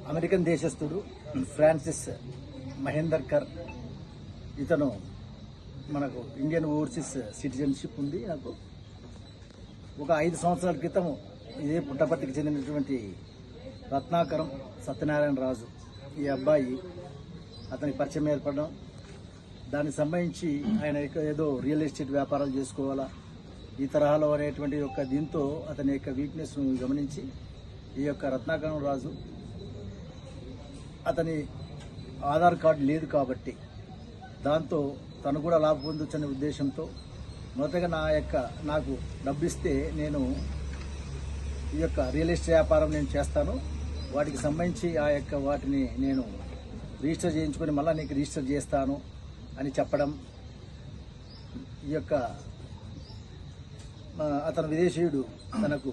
American దేశస్థుడు Francis Mahendarkar. ఇతను మనకు ఇండియన్ ఓవర్సీస్ సిటిజన్షిప్ ఉంది. నాకు ఒక 5 సంవత్సరాల క్రితం ఇదే పుట్టపర్తికి చెందినటువంటి రత్నాకరం సత్యనారాయణ రాజు ఈ అబ్బాయి అతనికి పరిచయం ఏర్పడడం, దానికి సంబంధించి ఆయన ఏదో రియల్ ఎస్టేట్ వ్యాపారాలు చేసుకోవాలా ఈ తరహాలో అనేటువంటి యొక్క దీంతో అతని యొక్క వీక్నెస్ను గమనించి ఈ యొక్క రత్నాకరం రాజు అతని ఆధార్ కార్డు లేదు కాబట్టి దాంతో తను కూడా లాభ పొందొచ్చనే ఉద్దేశంతో మొదటగా నాకు డబ్బు ఇస్తే నేను ఈ యొక్క రియల్ ఎస్టేట్ వ్యాపారం నేను చేస్తాను, వాటికి సంబంధించి వాటిని నేను రిజిస్టర్ చేయించుకొని మళ్ళీ నీకు రిజిస్టర్ చేస్తాను అని చెప్పడం. ఈ యొక్క అతను విదేశీయుడు తనకు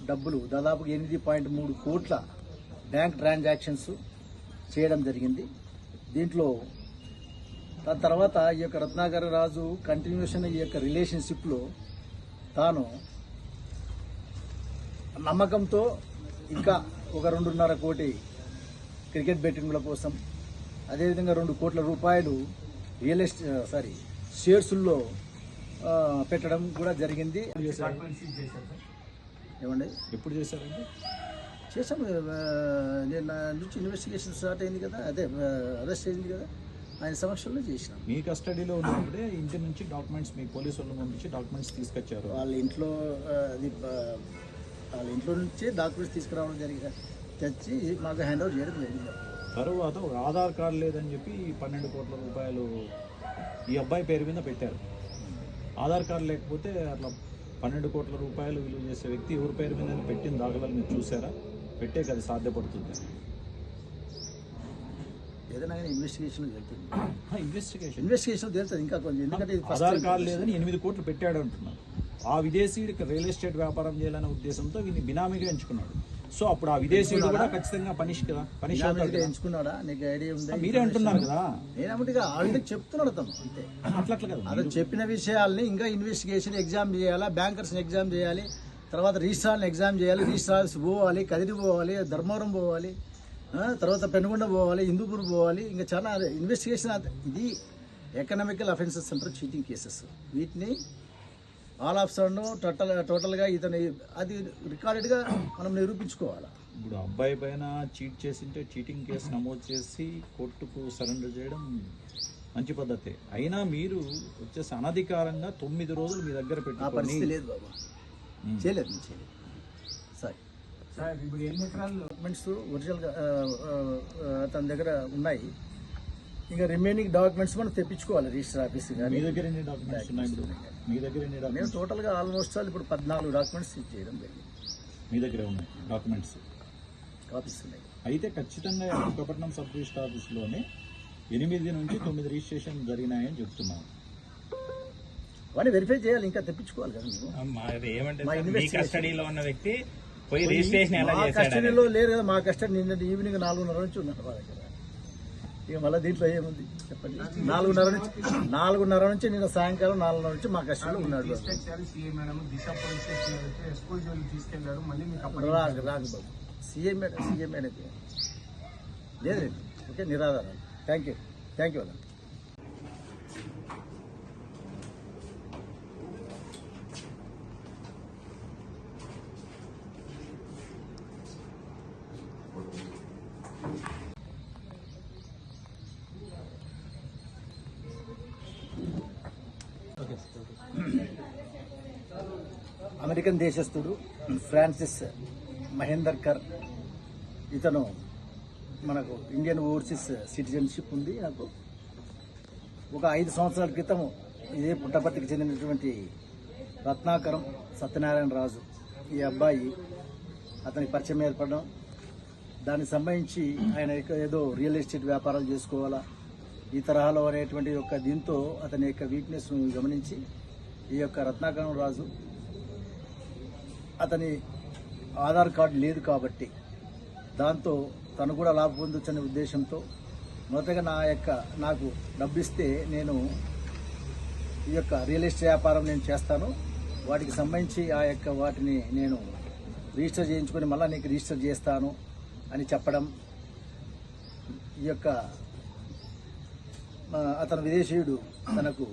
డబ్బులు దాదాపు 8.3 కోట్ల బ్యాంక్ ట్రాన్సాక్షన్స్ చేయడం జరిగింది. దీంట్లో దాని తర్వాత ఈ యొక్క రత్నాకర రాజు కంటిన్యూషన్ ఈ యొక్క రిలేషన్షిప్లో తాను నమ్మకంతో ఇంకా ఒక 2.5 కోటి క్రికెట్ బెట్టింగ్ల కోసం, అదేవిధంగా 2 కోట్ల రూపాయలు షేర్స్లో పెట్టడం కూడా జరిగింది. ఏమండి ఎప్పుడు చేశారండి? చేసాము. నేను నుంచి ఇన్వెస్టిగేషన్ స్టార్ట్ అయింది కదా, అదే అరెస్ట్ అయింది కదా, ఆయన సమక్షంలో చేసినాం. మీ కస్టడీలో ఉన్నప్పుడే ఇంటి నుంచి డాక్యుమెంట్స్ మీ పోలీసు వాళ్ళు పంపించి డాక్యుమెంట్స్ తీసుకొచ్చారు. వాళ్ళ ఇంట్లో నుంచే డాక్యుమెంట్స్ తీసుకురావడం తెచ్చి మాకు హ్యాండ్ ఓవర్ చేయడం జరిగింది. తర్వాత ఒక ఆధార్ కార్డు లేదని చెప్పి 12 కోట్ల రూపాయలు ఈ అబ్బాయి పేరు మీద పెట్టారు. ఆధార్ కార్డు లేకపోతే అట్లా 12 కోట్ల రూపాయలు విలువ చేసే వ్యక్తి ఎవరి పేరు మీద పెట్టిన దాఖలాలు మీరు చూసారా? పెట్టే కదా సాధ్యపడుతుంది. ఏదైనా ఇన్వెస్టిగేషన్ వెళ్తుంది. ఇన్వెస్టిగేషన్ తెలుస్తుంది ఇంకా కొంచెం, ఎందుకంటే ఆధార్ కార్డు లేదని 8 కోట్లు పెట్టాడు అంటున్నారు. ఆ విదేశీయుడికి రియల్ ఎస్టేట్ వ్యాపారం చేయాలనే ఉద్దేశంతో వీడిని బినామీగా ఎంచుకున్నాడు. సో అప్పుడు ఆ విదేశీయుడు కూడా ఖచ్చితంగా పనిష్ ఎంచుకున్నాడా? నీకు ఐడియా ఉందా? మీరే అంటున్నారు కదా. నేనమ్మటిగా ఆల్రెడీ చెప్తున్నాడు తను, అంతే. అట్లా కదా అతను చెప్పిన విషయాల్ని ఇంకా ఇన్వెస్టిగేషన్ ఎగ్జామ్ చేయాలా, బ్యాంకర్స్ని ఎగ్జామ్ చేయాలి, తర్వాత రిజిస్ట్రార్ని ఎగ్జామ్ చేయాలి, రిజిస్ట్రార్స్ పోవాలి, కదిరి పోవాలి, ధర్మవరం పోవాలి, తర్వాత పెనుగొండ పోవాలి, హిందూపూర్ పోవాలి, ఇంకా చాలా ఇన్వెస్టిగేషన్. ఇది ఎకనామికల్ అఫెన్సెస్ అంటారు, చీటింగ్ కేసెస్. వీటిని ఆల్ ఆఫ్ సడన్ టోటల్గా ఇతను అది రికార్డెడ్గా మనం నిరూపించుకోవాలి. ఇప్పుడు అబ్బాయి పైన చీట్ చేసింటే చీటింగ్ కేసు నమోదు చేసి కోర్టుకు సరెండర్ చేయడం మంచి పద్ధతే. అయినా మీరు వచ్చేసి అనధికారంగా 9 రోజులు మీ దగ్గర పెట్టి పరిస్థితి లేదు బాబా, చేయలేదు సార్. ఇప్పుడు ఎన్ని ఎకరాలు డాక్యుమెంట్స్ ఒరిజినల్గా తన దగ్గర ఉన్నాయి. ఇంకా రిమైనింగ్ డాక్యుమెంట్స్ మనం తెప్పించుకోవాలి రిజిస్టర్ ఆఫీస్. మీ దగ్గర ఎన్ని డాక్యుమెంట్స్ ఉన్నాయి? మీ దగ్గర ఎన్ని డాక్యుమెంట్స్? నేను టోటల్గా ఆల్మోస్ట్ ఇప్పుడు 14 డాక్యుమెంట్స్ చేయడం జరిగింది. మీ దగ్గర ఉన్నాయి డాక్యుమెంట్స్, కాపీస్ ఉన్నాయి. అయితే ఖచ్చితంగా విశాఖపట్నం సబ్ రిజిస్టర్ ఆఫీస్లోనే 8 నుంచి 9 రిజిస్ట్రేషన్ జరిగినాయని చెప్తున్నాను. వాడిని వెరిఫై చేయాలి, ఇంకా తెప్పించుకోవాలి కదా. కస్టడీలో ఉన్న వ్యక్తి పోయి రిజిస్ట్రేషన్ ఎలా చేశాడు? కస్టడీలో లేరు కదా, మా కస్టడీ నిన్న ఈవినింగ్ 4:30 నుంచి ఉన్నారు మా దగ్గర. ఇక మళ్ళీ దీంట్లో ఏముంది చెప్పండి? 4:30 నుంచి నిన్న సాయంకాలం 4:30 నుంచి మా కస్టడీలో ఉన్నాడు. రాగు బాబు, సీఎం అనేది లేదండి. ఓకే, నిరాధారం. థ్యాంక్ యూ అలా. అమెరికన్ దేశస్థుడు ఫ్రాన్సిస్ మహేందర్కర్. ఇతను మనకు ఇండియన్ ఓవర్సీస్ సిటిజన్షిప్ ఉంది. నాకు ఒక 5 సంవత్సరాల క్రితం ఇదే పుట్టపర్తికి చెందినటువంటి రత్నాకరం సత్యనారాయణ రాజు ఈ అబ్బాయి అతనికి పరిచయం ఏర్పడడం, దానికి సంబంధించి ఆయన ఏదో రియల్ ఎస్టేట్ వ్యాపారాలు చేసుకోవాలా ఈ తరహాలో అనేటువంటి యొక్క దీంతో అతని యొక్క వీక్నెస్ను గమనించి ఈ యొక్క రత్నాకరం రాజు అతని ఆధార్ కార్డు లేదు కాబట్టి దాంతో తను కూడా లాభ పొందొచ్చనే ఉద్దేశంతో మొదటగా నాకు డబ్బు ఇస్తే నేను ఈ యొక్క రియల్ ఎస్టేట్ వ్యాపారం నేను చేస్తాను, వాటికి సంబంధించి వాటిని నేను రిజిస్టర్ చేయించుకొని మళ్ళీ నీకు రిజిస్టర్ చేస్తాను అని చెప్పడం. ఈ యొక్క అతను విదేశీయుడు తనకు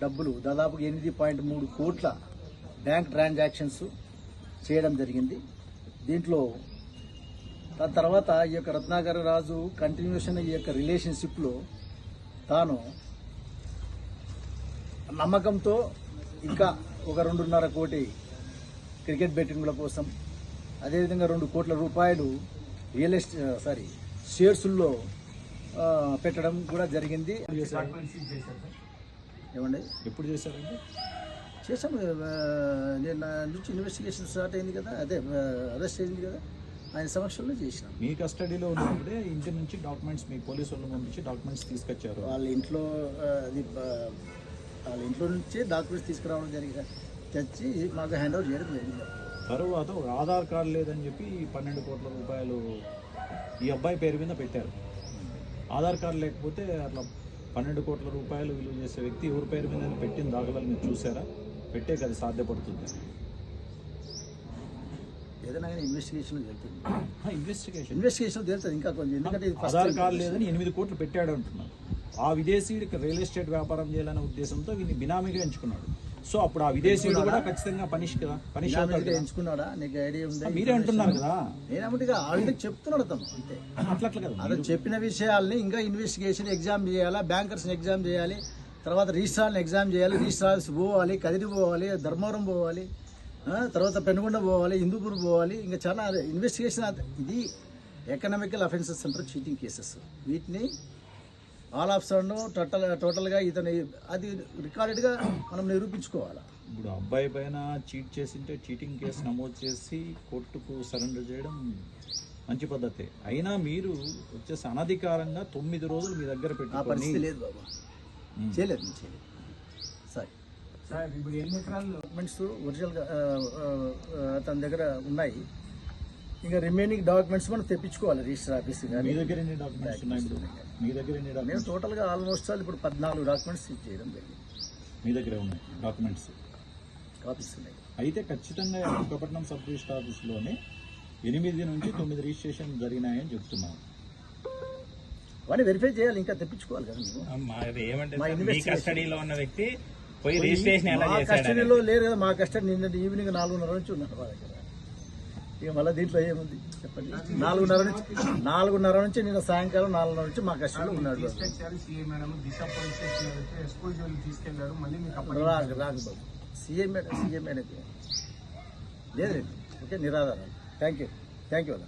డబ్బులు దాదాపు 8.3 కోట్ల బ్యాంక్ ట్రాన్సాక్షన్స్ చేయడం జరిగింది. దీంట్లో దాని తర్వాత ఈ యొక్క రత్నాకర రాజు కంటిన్యూషన్ ఈ యొక్క రిలేషన్షిప్లో తాను నమ్మకంతో ఇంకా ఒక 2.5 కోటి క్రికెట్ బెట్టింగ్ల కోసం, అదేవిధంగా 2 కోట్ల రూపాయలు షేర్స్లో పెట్టడం కూడా జరిగింది. ఏమండి ఎప్పుడు చేశారండి? చేసాము. నేను నుంచి ఇన్వెస్టిగేషన్ స్టార్ట్ అయింది కదా, అదే అరెస్ట్ అయింది కదా, ఆయన సమక్షంలో చేసినాం. మీ కస్టడీలో ఉన్నప్పుడే ఇంటి నుంచి డాక్యుమెంట్స్ మీ పోలీసు వాళ్ళు పంపించి డాక్యుమెంట్స్ తీసుకొచ్చారు. వాళ్ళ ఇంట్లో వాళ్ళ ఇంట్లో నుంచే డాక్యుమెంట్స్ తీసుకురావడం జరిగింది, తెచ్చి మాకు హ్యాండ్ ఓవర్ చేయడం జరిగింది. తర్వాత ఒక ఆధార్ కార్డు లేదని చెప్పి 12 కోట్ల రూపాయలు ఈ అబ్బాయి పేరు మీద పెట్టారు. ఆధార్ కార్డు లేకపోతే అట్లా 12 కోట్ల రూపాయలు విలువ చేసే వ్యక్తి ఎవరి పేరు మీద పెట్టిన దాఖలాలు మీరు చూసారా? పెట్టే కదా సాధ్యపడుతుంది. ఏదైనా కానీ ఇన్వెస్టిగేషన్ వెళ్తుంది. ఇన్వెస్టిగేషన్ తెలుస్తుంది ఇంకా కొంచెం, ఎందుకంటే ఆధార్ కార్డు లేదని 8 కోట్లు పెట్టాడు అంటున్నారు. ఆ విదేశీయుడికి రియల్ ఎస్టేట్ వ్యాపారం చేయాలనే ఉద్దేశంతో వీడిని బినామీగా ఎంచుకున్నాడు. సో అప్పుడు ఆ విదేశీయుడు కూడా ఖచ్చితంగా పనిష్ ఎంచుకున్నాడా? నీకు ఐడియా ఉందా? మీరే అంటున్నారు కదా. నేనమ్మటిగా ఆల్రెడీ చెప్తున్నాడు తను, అంతే. అట్లా కదా అతను చెప్పిన విషయాల్ని ఇంకా ఇన్వెస్టిగేషన్ ఎగ్జామ్ చేయాలా, బ్యాంకర్స్ని ఎగ్జామ్ చేయాలి, తర్వాత రిజిస్ట్రార్ని ఎగ్జామ్ చేయాలి, రిజిస్ట్రార్స్ పోవాలి, కదిరి పోవాలి, ధర్మవరం పోవాలి, తర్వాత పెనుగొండ పోవాలి, హిందూపూర్ పోవాలి, ఇంకా చాలా ఇన్వెస్టిగేషన్. ఇది ఎకనామికల్ అఫెన్సెస్ అంటారు, చీటింగ్ కేసెస్. వీటిని ఆల్ ఆఫ్ సడన్ టోటల్గా ఇతను అది రికార్డెడ్గా మనం నిరూపించుకోవాలి. ఇప్పుడు అబ్బాయి పైన చీట్ చేసింటే చీటింగ్ కేసు నమోదు చేసి కోర్టుకు సరెండర్ చేయడం మంచి పద్ధతే. అయినా మీరు వచ్చేసి అనధికారంగా 9 రోజులు మీ దగ్గర ఆ పరిస్థితి లేదు బాబా, చేయలేదు. సరే, ఇప్పుడు ఎన్ని ఎకరాలు డాక్యుమెంట్స్ ఒరిజినల్గా తన దగ్గర ఉన్నాయి. ఇంకా రిమైనింగ్ డాక్యుమెంట్స్ మనం తెప్పించుకోవాలి రిజిస్టర్ ఆఫీస్. మీ దగ్గర ఎన్ని డాక్యుమెంట్స్ ఉన్నాయి? మీ దగ్గర ఎన్ని నేను డాక్యుమెంట్స్? టోటల్గా ఆల్మోస్ట్ ఇప్పుడు 14 డాక్యుమెంట్స్ చేయడం జరిగింది. మీ దగ్గర ఉన్నాయి డాక్యుమెంట్స్, కాపీస్ ఉన్నాయి. అయితే ఖచ్చితంగా విశాఖపట్నం సబ్ రిజిస్టర్ ఆఫీస్లోనే 8 నుంచి 9 రిజిస్ట్రేషన్ జరిగినాయని చెప్తున్నారు. వాడిని వెరిఫై చేయాలి, ఇంకా తెప్పించుకోవాలి కదా. మీ కస్టడీలో ఉన్న వ్యక్తి పోయి రిజిస్ట్రేషన్ ఎలా మా చేశాడు? కస్టడీలో లేరు కదా, మా కస్టడీ నిన్న ఈవినింగ్ 4:30 నుంచి ఉన్నారు మా దగ్గర. ఇక మళ్ళీ దీంట్లో ఏముంది చెప్పండి. 4:30 నుంచి నిన్న సాయంకాలం 4:30 నుంచి మా కస్టడీలో ఉన్నాడు. రాగు బాబు, సీఎం అనేది లేదండి. ఓకే, నిరాధారం. Thank you.